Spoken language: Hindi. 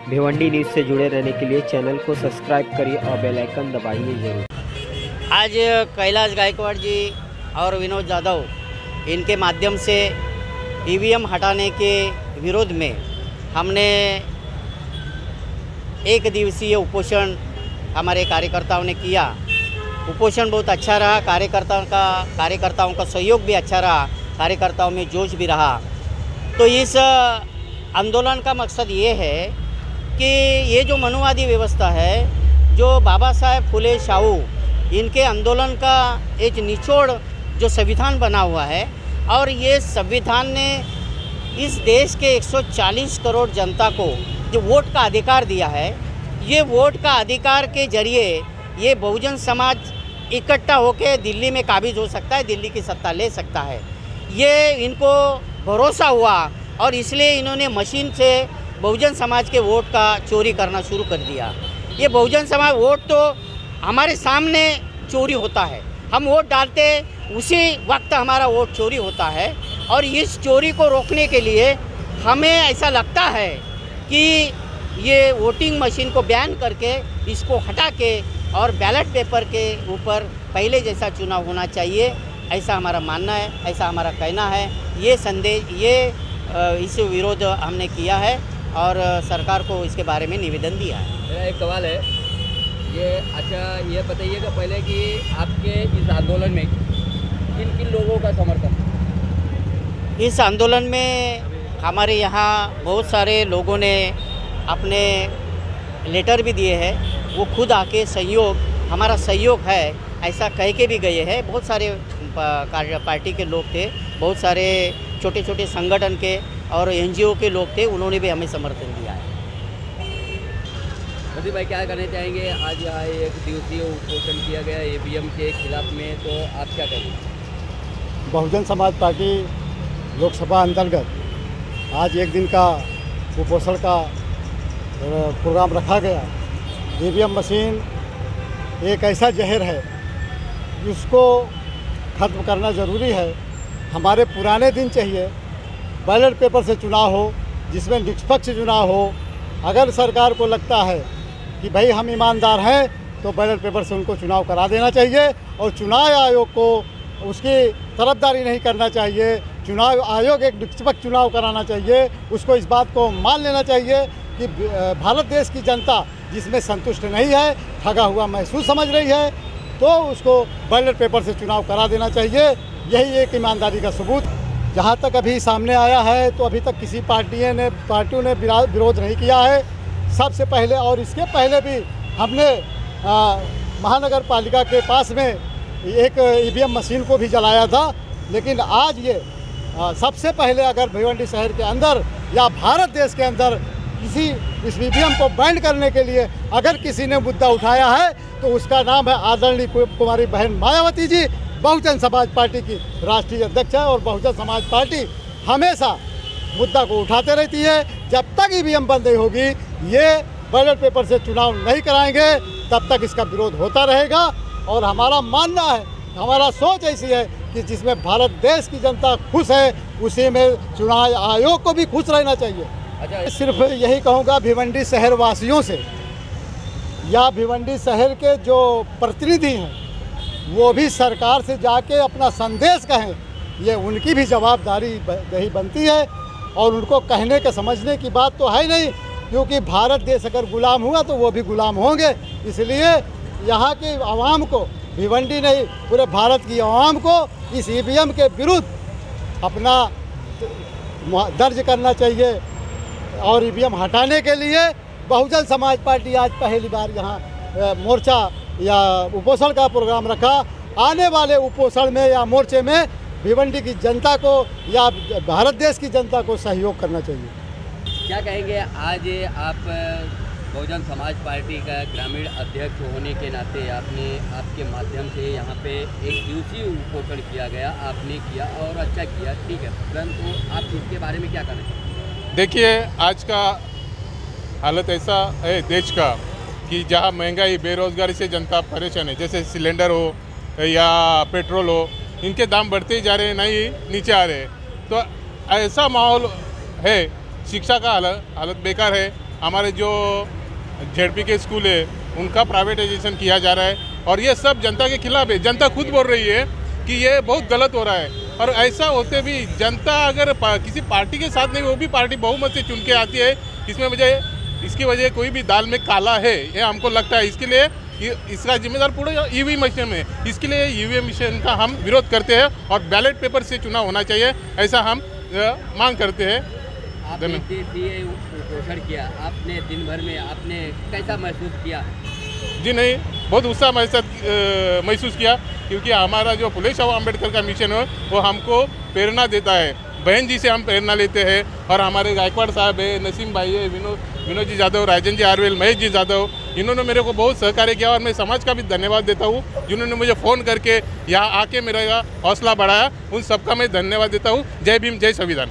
भिवंडी न्यूज़ से जुड़े रहने के लिए चैनल को सब्सक्राइब करिए और बेल आइकन दबाइए जरूर। आज कैलाश गायकवाड़ जी और विनोद जाधव इनके माध्यम से ईवीएम हटाने के विरोध में हमने एक दिवसीय उपोषण हमारे कार्यकर्ताओं ने किया। उपोषण बहुत अच्छा रहा, कार्यकर्ताओं का सहयोग भी अच्छा रहा, कार्यकर्ताओं में जोश भी रहा। तो इस आंदोलन का मकसद ये है कि ये जो मनुवादी व्यवस्था है, जो बाबा साहेब फुले शाहू इनके आंदोलन का एक निचोड़ जो संविधान बना हुआ है, और ये संविधान ने इस देश के 140 करोड़ जनता को जो वोट का अधिकार दिया है, ये वोट का अधिकार के जरिए ये बहुजन समाज इकट्ठा होकर दिल्ली में काबिज हो सकता है, दिल्ली की सत्ता ले सकता है। ये इनको भरोसा हुआ और इसलिए इन्होंने मशीन से बहुजन समाज के वोट का चोरी करना शुरू कर दिया। ये बहुजन समाज वोट तो हमारे सामने चोरी होता है, हम वोट डालते उसी वक्त हमारा वोट चोरी होता है। और इस चोरी को रोकने के लिए हमें ऐसा लगता है कि ये वोटिंग मशीन को बैन करके इसको हटा के और बैलेट पेपर के ऊपर पहले जैसा चुनाव होना चाहिए, ऐसा हमारा मानना है, ऐसा हमारा कहना है। ये संदेश इस विरोध हमने किया है और सरकार को इसके बारे में निवेदन दिया है। मेरा एक सवाल है, ये बताइएगा पहले कि आपके इस आंदोलन में किन किन लोगों का समर्थन? इस आंदोलन में हमारे यहाँ बहुत सारे लोगों ने अपने लेटर भी दिए हैं। वो खुद आके हमारा सहयोग है ऐसा कह के भी गए हैं। बहुत सारे पार्टी के लोग थे, बहुत सारे छोटे छोटे संगठन के और एनजीओ के लोग थे, उन्होंने भी हमें समर्थन दिया है। मोदी भाई, क्या कहना चाहेंगे? आज यहाँ एक दिवसीय उपोषण किया गया ईवीएम के खिलाफ में, तो आप क्या कहेंगे? बहुजन समाज पार्टी लोकसभा अंतर्गत आज एक दिन का उपोषण का प्रोग्राम रखा गया। ईवीएम मशीन एक ऐसा जहर है, उसको ख़त्म करना ज़रूरी है। हमारे पुराने दिन चाहिए, बैलेट पेपर से चुनाव हो, जिसमें निष्पक्ष चुनाव हो। अगर सरकार को लगता है कि भाई हम ईमानदार हैं, तो बैलेट पेपर से उनको चुनाव करा देना चाहिए और चुनाव आयोग को उसकी तरफदारी नहीं करना चाहिए। चुनाव आयोग एक निष्पक्ष चुनाव कराना चाहिए। उसको इस बात को मान लेना चाहिए कि भारत देश की जनता जिसमें संतुष्ट नहीं है, ठगा हुआ महसूस समझ रही है, तो उसको बैलेट पेपर से चुनाव करा देना चाहिए। यही एक ईमानदारी का सबूत। जहाँ तक अभी सामने आया है, तो अभी तक किसी पार्टियों ने विरोध नहीं किया है। सबसे पहले और इसके पहले भी हमने महानगर पालिका के पास में एक ईवीएम मशीन को भी जलाया था। लेकिन आज ये सबसे पहले अगर भिवंडी शहर के अंदर या भारत देश के अंदर इस ईवीएम को बैन करने के लिए अगर किसी ने मुद्दा उठाया है, तो उसका नाम है आदरणीय कुमारी बहन मायावती जी। बहुजन समाज पार्टी की राष्ट्रीय अध्यक्ष है और बहुजन समाज पार्टी हमेशा मुद्दा को उठाते रहती है। जब तक ईवीएम बंद नहीं होगी, ये बैलेट पेपर से चुनाव नहीं कराएंगे, तब तक इसका विरोध होता रहेगा। और हमारा मानना है, हमारा सोच ऐसी है कि जिसमें भारत देश की जनता खुश है, उसी में चुनाव आयोग को भी खुश रहना चाहिए। अच्छा, सिर्फ यही कहूँगा भिवंडी शहर वासियों से या भिवंडी शहर के जो प्रतिनिधि हैं, वो भी सरकार से जाके अपना संदेश कहें। ये उनकी भी जवाबदारी बनती है और उनको कहने के समझने की बात तो है नहीं, क्योंकि भारत देश अगर गुलाम हुआ तो वो भी गुलाम होंगे। इसलिए यहाँ की आवाम को, भिवंडी नहीं पूरे भारत की आवाम को इस ईवीएम के विरुद्ध अपना दर्ज करना चाहिए। और ईवीएम हटाने के लिए बहुजन समाज पार्टी आज पहली बार यहाँ मोर्चा या उपोषण का प्रोग्राम रखा। आने वाले उपोषण में या मोर्चे में भिवंडी की जनता को या भारत देश की जनता को सहयोग करना चाहिए। क्या कहेंगे? आज आप बहुजन समाज पार्टी का ग्रामीण अध्यक्ष होने के नाते आपके माध्यम से यहाँ पे एक दिवसीय उपोषण किया गया, आपने किया और अच्छा किया, ठीक है, परंतु आप इसके बारे में क्या करें? देखिए, आज का हालत ऐसा है देश का कि जहाँ महंगाई, बेरोजगारी से जनता परेशान है। जैसे सिलेंडर हो या पेट्रोल हो, इनके दाम बढ़ते ही जा रहे हैं, नहीं नीचे आ रहे हैं। तो ऐसा माहौल है, शिक्षा का हालत बेकार है, हमारे जो जेडपी के स्कूल है उनका प्राइवेटाइजेशन किया जा रहा है और ये सब जनता के खिलाफ है। जनता खुद बोल रही है कि ये बहुत गलत हो रहा है और ऐसा होते भी जनता अगर किसी पार्टी के साथ नहीं, वो भी पार्टी बहुमत से चुन के आती है, इसकी वजह कोई भी दाल में काला है ये हमको लगता है। इसके लिए इसका जिम्मेदार पूरा ईवीएम मशीन है। इसके लिए ईवीएम मशीन का हम विरोध करते हैं और बैलेट पेपर से चुनाव होना चाहिए, ऐसा हम मांग करते हैं। आपने उपोषण किया, आपने दिन भर में आपने कैसा महसूस किया? जी नहीं, बहुत उत्साह महसूस किया क्योंकि हमारा जो फुले शाह अम्बेडकर का मिशन है वो हमको प्रेरणा देता है। बहन जी से हम प्रेरणा लेते हैं और हमारे गायकवाड़ साहब है, नसीम भाई है, विनोद जी जादव, राजन जी आरवेल, महेश जी जादव, इन्होंने मेरे को बहुत सहकार्य किया और मैं समाज का भी धन्यवाद देता हूँ जिन्होंने मुझे फ़ोन करके यहाँ आके मेरा हौसला बढ़ाया। उन सबका मैं धन्यवाद देता हूँ। जय भीम, जय संविधान।